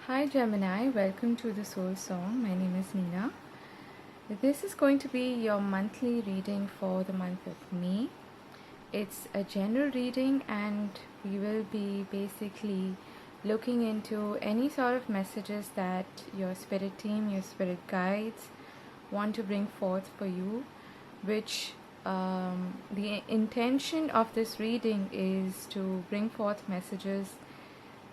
Hi Gemini, welcome to the Soul Song. My name is Nina. This is going to be your monthly reading for the month of May. It's a general reading, and we will be basically looking into any sort of messages that your spirit team, your spirit guides want to bring forth for you, which the intention of this reading is to bring forth messages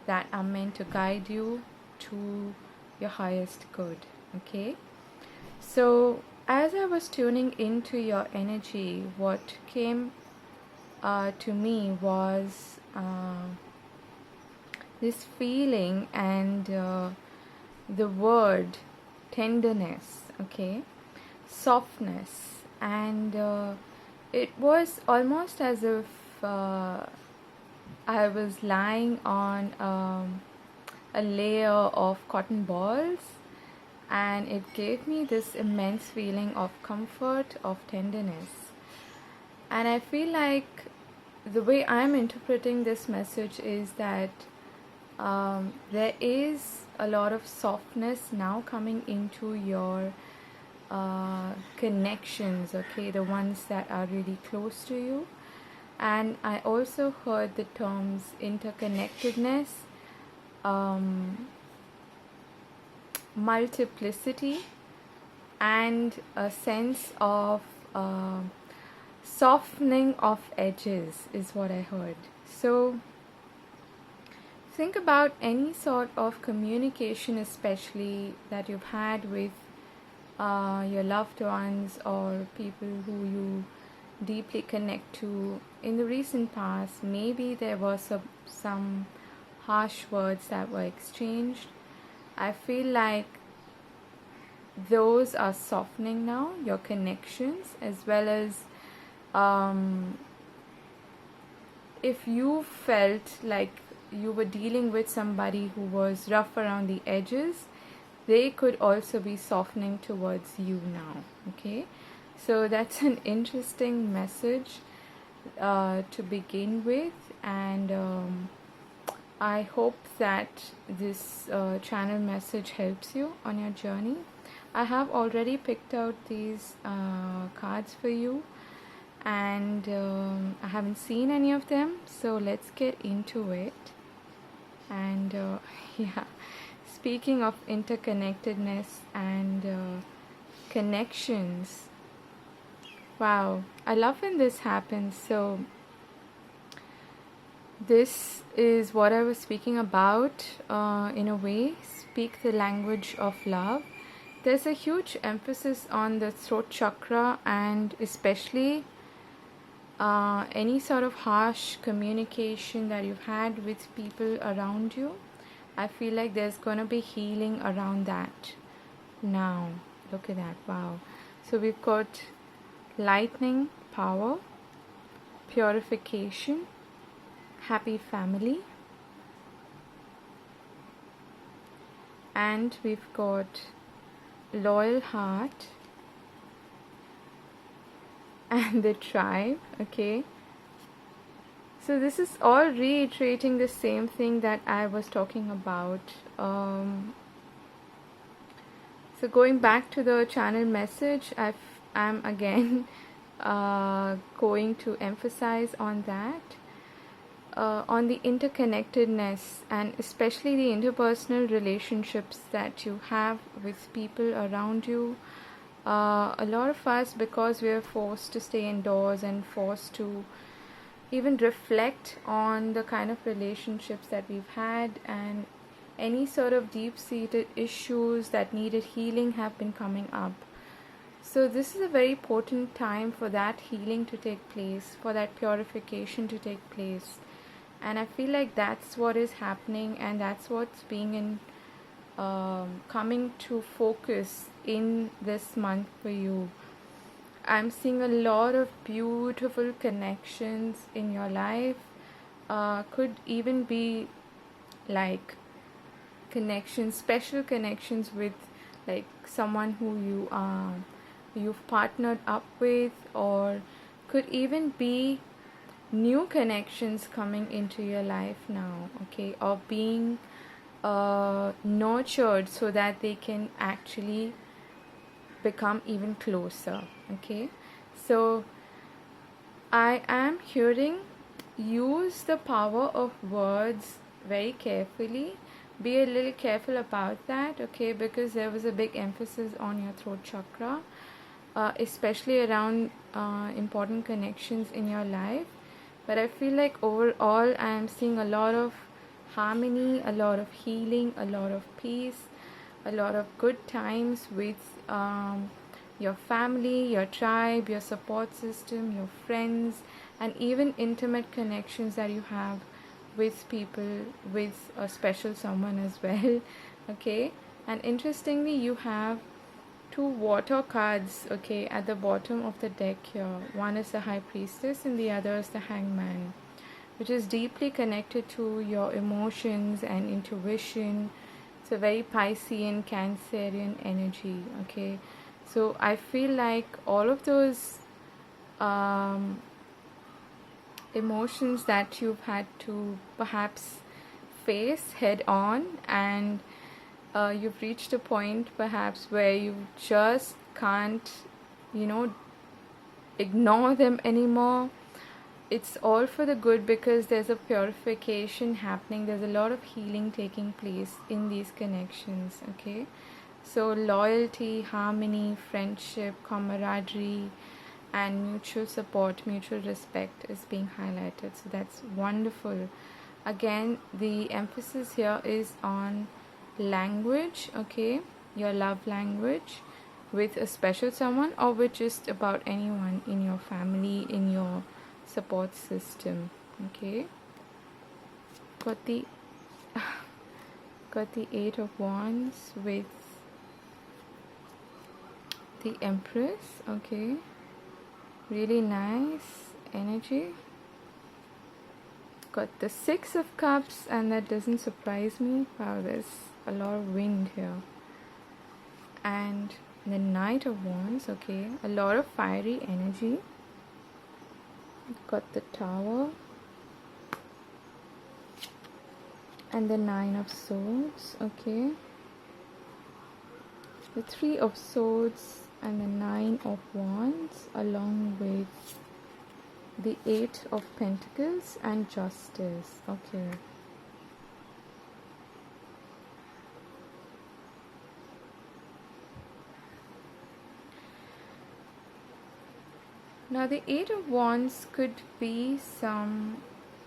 that are meant to guide you to your highest good. Okay, so as I was tuning into your energy, what came to me was this feeling and the word tenderness. Okay, softness, and it was almost as if I was lying on a layer of cotton balls, and it gave me this immense feeling of comfort, of tenderness. And I feel like the way I'm interpreting this message is that there is a lot of softness now coming into your connections, okay, the ones that are really close to you. And I also heard the terms interconnectedness, multiplicity, and a sense of softening of edges is what I heard. So think about any sort of communication, especially that you've had with your loved ones or people who you deeply connect to in the recent past. Maybe there was some harsh words that were exchanged. I feel like those are softening now, your connections, as well as if you felt like you were dealing with somebody who was rough around the edges, they could also be softening towards you now. Okay, so that's an interesting message to begin with, and I hope that this channel message helps you on your journey. I have already picked out these cards for you, and I haven't seen any of them, so let's get into it. And yeah, speaking of interconnectedness and connections, wow, I love when this happens. So this is what I was speaking about, in a way, speak the language of love. There's a huge emphasis on the throat chakra, and especially any sort of harsh communication that you've had with people around you. I feel like there's going to be healing around that now. Look at that. Wow. So we've got lightning, power, purification, happy family, and we've got loyal heart and the tribe. Okay, so this is all reiterating the same thing that I was talking about. So going back to the channel message, I'm again going to emphasize on that, on the interconnectedness, and especially the interpersonal relationships that you have with people around you. A lot of us, because we are forced to stay indoors and forced to even reflect on the kind of relationships that we've had, and any sort of deep-seated issues that needed healing have been coming up. So this is a very potent time for that healing to take place, for that purification to take place. And I feel like that's what is happening, and that's what's being coming to focus in this month for you. I'm seeing a lot of beautiful connections in your life. Could even be like connections, special connections with like someone who you've partnered up with, or could even be new connections coming into your life now, okay, of being nurtured so that they can actually become even closer. Okay, so I am hearing, use the power of words very carefully. Be a little careful about that, okay, because there was a big emphasis on your throat chakra, especially around important connections in your life. But I feel like overall I am seeing a lot of harmony, a lot of healing, a lot of peace, a lot of good times with your family, your tribe, your support system, your friends, and even intimate connections that you have with people, with a special someone as well. Okay, and interestingly, you have two water cards, okay, at the bottom of the deck here. One is the High Priestess and the other is the Hangman, which is deeply connected to your emotions and intuition. It's a very Piscean, Cancerian energy, okay. So I feel like all of those um, emotions that you've had to perhaps face head on, and you've reached a point perhaps where you just can't, you know, ignore them anymore. It's all for the good because there's a purification happening, there's a lot of healing taking place in these connections, okay. So loyalty, harmony, friendship, camaraderie, and mutual support, mutual respect is being highlighted. So that's wonderful. Again, the emphasis here is on language, okay, your love language with a special someone or with just about anyone in your family, in your support system, okay. Got the got the Eight of Wands with the Empress, okay, really nice energy. Got the Six of Cups, and that doesn't surprise me. Wow, there's a lot of wind here. And the Knight of Wands, okay, a lot of fiery energy. Got the Tower and the Nine of Swords, okay, the Three of Swords and the Nine of Wands, along with the Eight of Pentacles and Justice, okay. Now the Eight of Wands could be some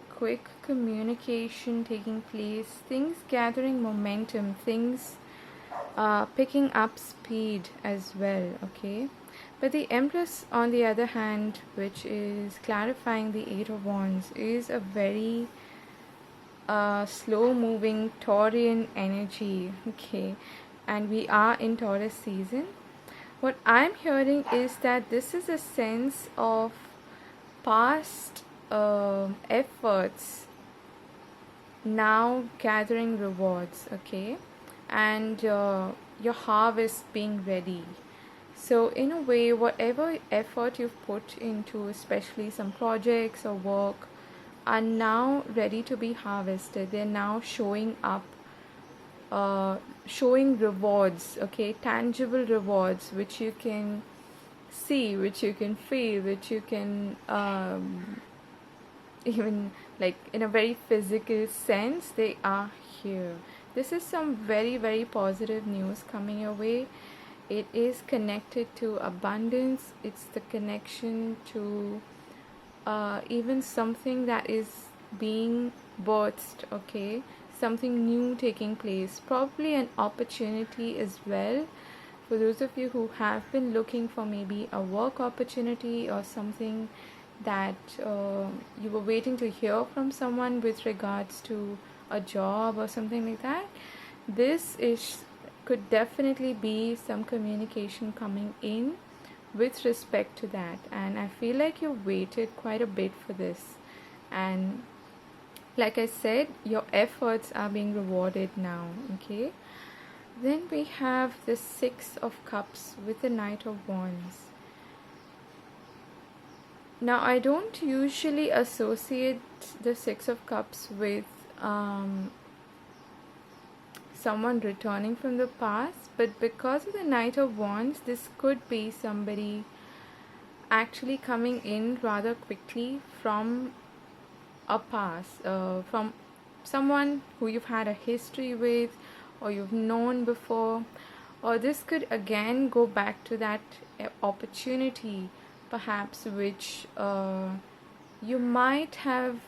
quick communication taking place, things gathering momentum, things picking up speed as well, okay. But the Empress, on the other hand, which is clarifying the Eight of Wands, is a very slow moving Taurian energy, okay, and we are in Taurus season. What I'm hearing is that this is a sense of past efforts now gathering rewards, okay, and your harvest being ready. So in a way, whatever effort you've put into, especially some projects or work, are now ready to be harvested. They're now showing up, showing rewards, okay, tangible rewards, which you can see, which you can feel, which you can even like in a very physical sense, they are here. This is some very, very positive news coming your way. It is connected to abundance. It's the connection to even something that is being birthed, okay, something new taking place, probably an opportunity as well for those of you who have been looking for maybe a work opportunity or something that you were waiting to hear from someone with regards to a job or something like that. This is could definitely be some communication coming in with respect to that, and I feel like you waited quite a bit for this, and like I said, your efforts are being rewarded now, okay. Then we have the Six of Cups with the Knight of Wands. Now I don't usually associate the Six of Cups with someone returning from the past, but because of the Knight of Wands, this could be somebody actually coming in rather quickly from a past, from someone who you've had a history with or you've known before. Or this could again go back to that opportunity perhaps which you might have,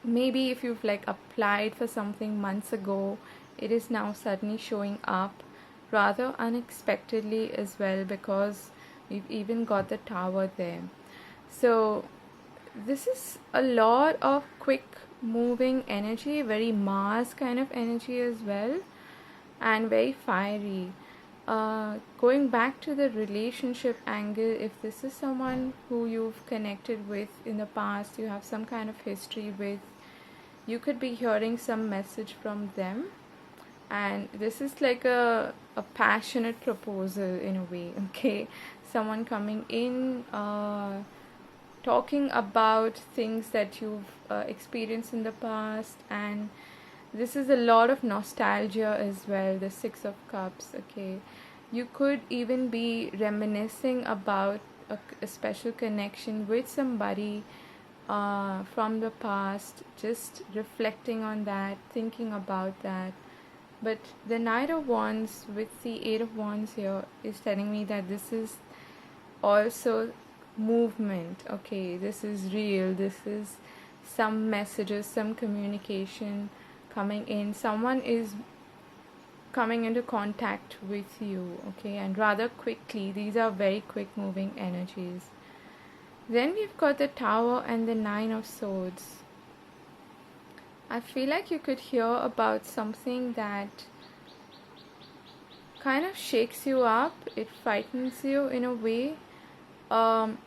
maybe if you've like applied for something months ago, it is now suddenly showing up rather unexpectedly as well, because we've even got the Tower there. So this is a lot of quick moving energy, very Mars kind of energy as well, and very fiery. Going back to the relationship angle, if this is someone who you've connected with in the past, you have some kind of history with, you could be hearing some message from them, and this is like a passionate proposal in a way, okay? Someone coming in, talking about things that you've experienced in the past, and this is a lot of nostalgia as well, the Six of Cups, okay? You could even be reminiscing about a special connection with somebody from the past, just reflecting on that, thinking about that. But the Knight of Wands with the Eight of Wands here is telling me that this is also movement, okay? This is real, this is some messages, some communication coming in. Someone is coming into contact with you, okay, and rather quickly. These are very quick moving energies. Then we've got the Tower and the Nine of Swords. I feel like you could hear about something that kind of shakes you up, it frightens you in a way.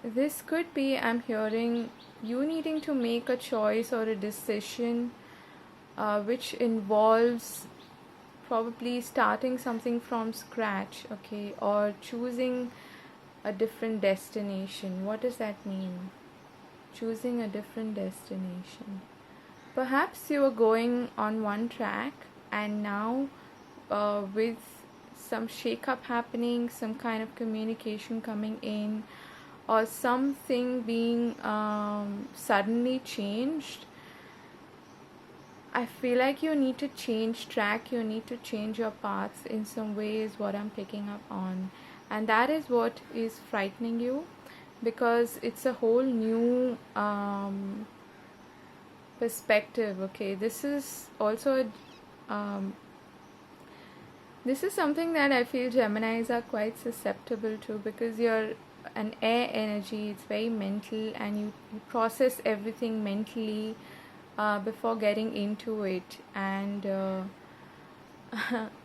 This could be, I'm hearing, you needing to make a choice or a decision which involves probably starting something from scratch, okay, or choosing a different destination. What does that mean? Choosing a different destination. Perhaps you were going on one track, and now with some shake-up happening, some kind of communication coming in, or something being suddenly changed, I feel like you need to change track, you need to change your paths in some ways, what I'm picking up on. And that is what is frightening you, because it's a whole new perspective, okay? This is also this is something that I feel Geminis are quite susceptible to, because you're an air energy, it's very mental, and you process everything mentally before getting into it. And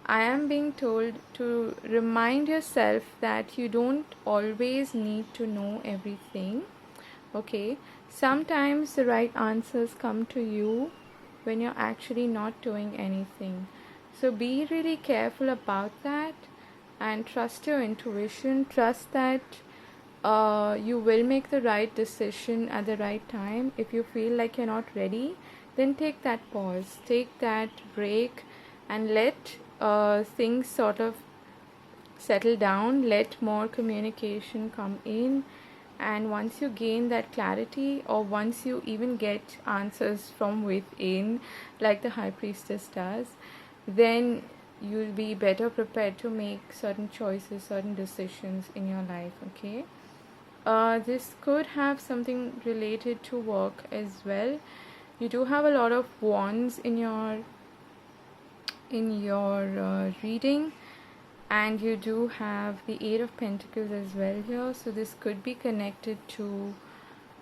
I am being told to remind yourself that you don't always need to know everything, okay? Sometimes the right answers come to you when you're actually not doing anything. So be really careful about that, and trust your intuition. Trust that you will make the right decision at the right time. If you feel like you're not ready, then take that pause, take that break, and let things sort of settle down. Let more communication come in, and once you gain that clarity, or once you even get answers from within, like the High Priestess does, then you'll be better prepared to make certain choices, certain decisions in your life, okay? This could have something related to work as well. You do have a lot of wands in your reading, and you do have the Eight of Pentacles as well here. So this could be connected to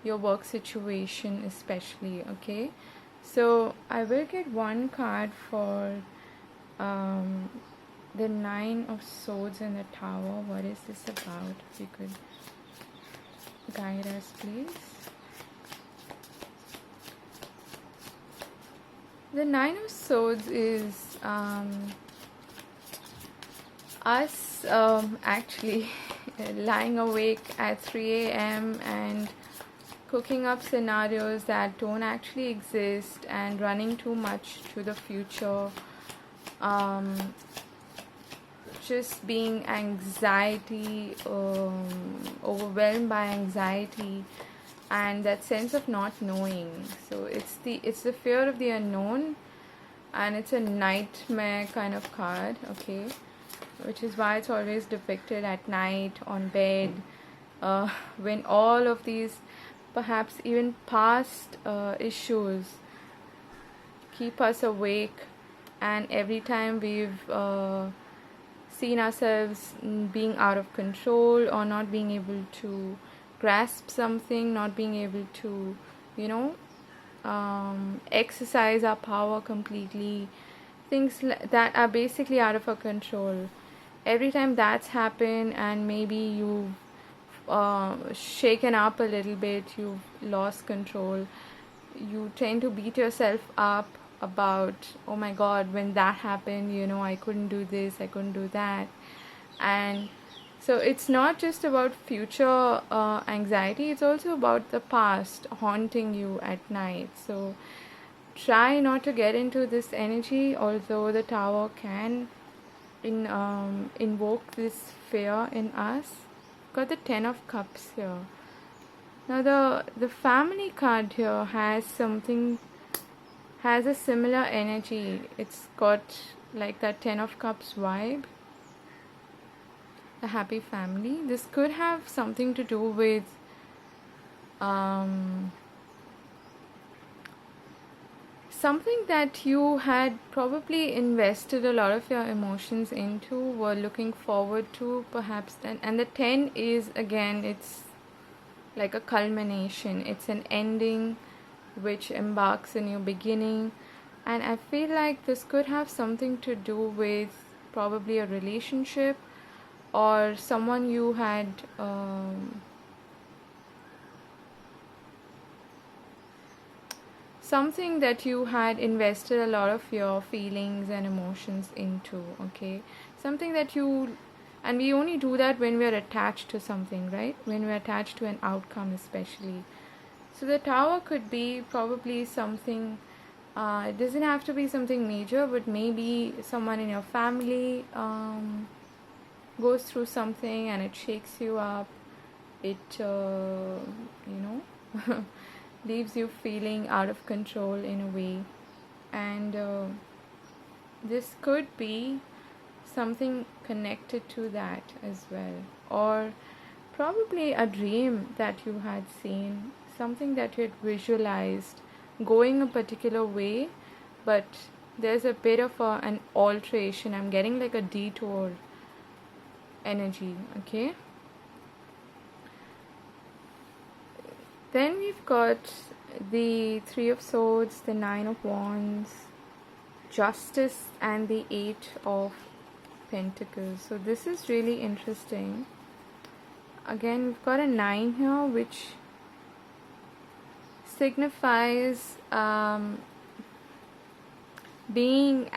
your work situation especially, okay? So I will get one card for the Nine of Swords and the Tower. What is this about? If you could guide us, please. The Nine of Swords is us actually lying awake at 3 a.m. and cooking up scenarios that don't actually exist, and running too much to the future, um, just being overwhelmed by anxiety and that sense of not knowing. So it's the fear of the unknown, and it's a nightmare kind of card, okay, which is why it's always depicted at night on bed, when all of these perhaps even past issues keep us awake, and every time we've seen ourselves being out of control or not being able to grasp something, not being able to, exercise our power completely, things that are basically out of our control. Every time that's happened and maybe you've shaken up a little bit, you've lost control, you tend to beat yourself up about, oh my god, when that happened, I couldn't do this, I couldn't do that. And so it's not just about future anxiety, it's also about the past haunting you at night. So try not to get into this energy, although the tower can invoke this fear in us. Got the 10 of Cups here. Now the family card here has a similar energy. It's got like that 10 of Cups vibe. A happy family. This could have something to do with something that you had probably invested a lot of your emotions into, were looking forward to perhaps then. And the 10 is, again, it's like a culmination, it's an ending which embarks a new beginning. And I feel like this could have something to do with probably a relationship or someone you had something that you had invested a lot of your feelings and emotions into, okay? Something that and we only do that when we're attached to something, right? When we're attached to an outcome especially. So the tower could be probably something, it doesn't have to be something major, but maybe someone in your family goes through something and it shakes you up. It, leaves you feeling out of control in a way. And this could be something connected to that as well. Or probably a dream that you had seen, something that you had visualized going a particular way, but there's a bit of an alteration. I'm getting like a detour energy, okay? Then we've got the 3 of Swords, the 9 of Wands, Justice, and the 8 of Pentacles. So this is really interesting. Again, we've got a 9 here, which signifies being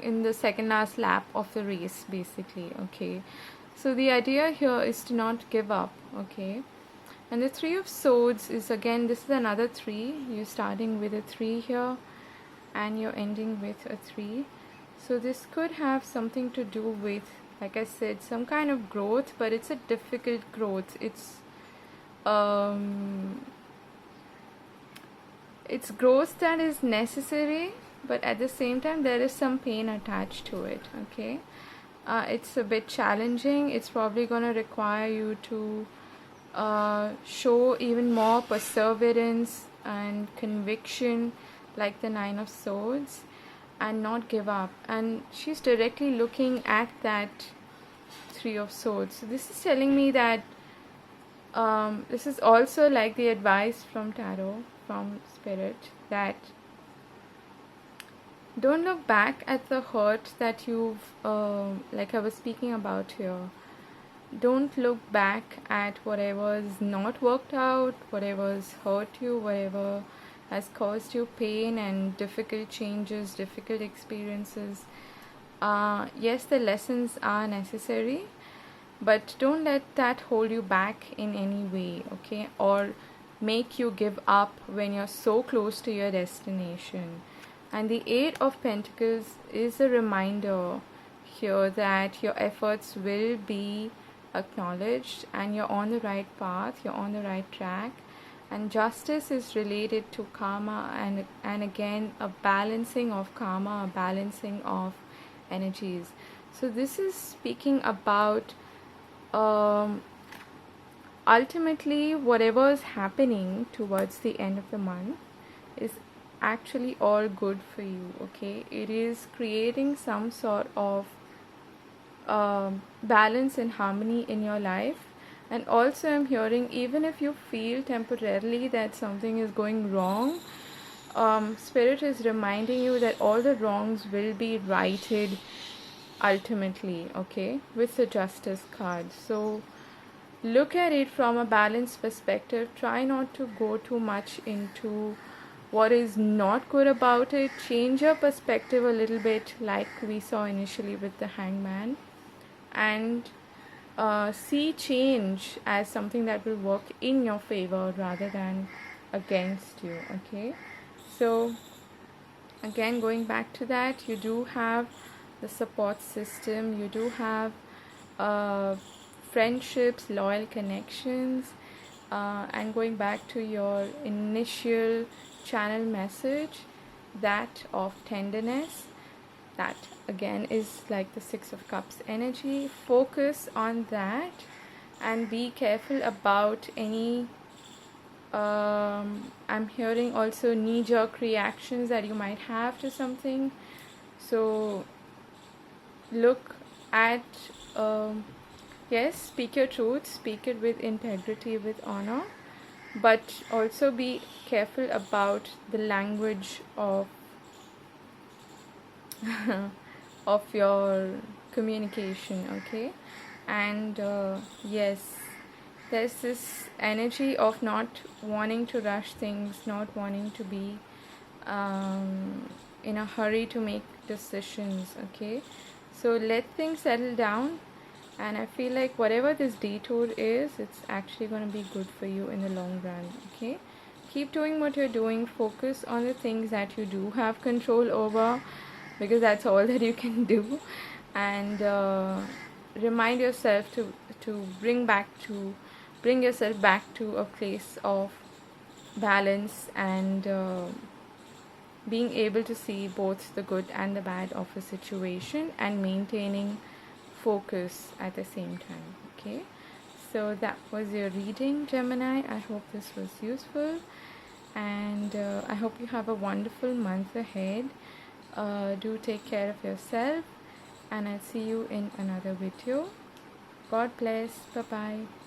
in the second last lap of the race, basically, okay? So the idea here is to not give up, okay? And the 3 of Swords is, again, this is another 3. You're starting with a 3 here and you're ending with a 3. So this could have something to do with, like I said, some kind of growth, but it's a difficult growth. It's growth that is necessary, but at the same time there is some pain attached to it, okay? It's a bit challenging. It's probably going to require you to show even more perseverance and conviction, like the 9 of Swords, and not give up. And she's directly looking at that 3 of Swords. So this is telling me that this is also like the advice from Tarot, from Spirit, that don't look back at the hurt that you've, like I was speaking about here. Don't look back at whatever's not worked out, whatever's hurt you, whatever has caused you pain and difficult changes, difficult experiences. Yes, the lessons are necessary, but don't let that hold you back in any way, okay? Or make you give up when you're so close to your destination. And the Eight of Pentacles is a reminder here that your efforts will be acknowledged and you're on the right path, you're on the right track. And Justice is related to karma, and again a balancing of karma, a balancing of energies. So this is speaking about ultimately whatever is happening towards the end of the month is actually all good for you. Okay, it is creating some sort of balance and harmony in your life. And also I'm hearing, even if you feel temporarily that something is going wrong, Spirit is reminding you that all the wrongs will be righted ultimately, okay, with the Justice card. So look at it from a balanced perspective. Try not to go too much into what is not good about it. Change your perspective a little bit, like we saw initially with the Hangman, and see change as something that will work in your favor rather than against you. Okay, so again, going back to that, you do have the support system, you do have friendships, loyal connections, and going back to your initial channel message, that of tenderness, that again is like the Six of Cups energy. Focus on that and be careful about any I'm hearing also knee-jerk reactions that you might have to something. So look at yes, speak your truth, speak it with integrity, with honor, but also be careful about the language of of your communication. Okay, and yes, there's this energy of not wanting to rush things, not wanting to be in a hurry to make decisions. Okay, so let things settle down, and I feel like whatever this detour is, it's actually going to be good for you in the long run. Okay, keep doing what you're doing, focus on the things that you do have control over, because that's all that you can do. And remind yourself to bring yourself back to a place of balance, and being able to see both the good and the bad of a situation and maintaining focus at the same time. Okay, so that was your reading, Gemini. I hope this was useful, and I hope you have a wonderful month ahead. Do take care of yourself, and I'll see you in another video. God bless. Bye bye.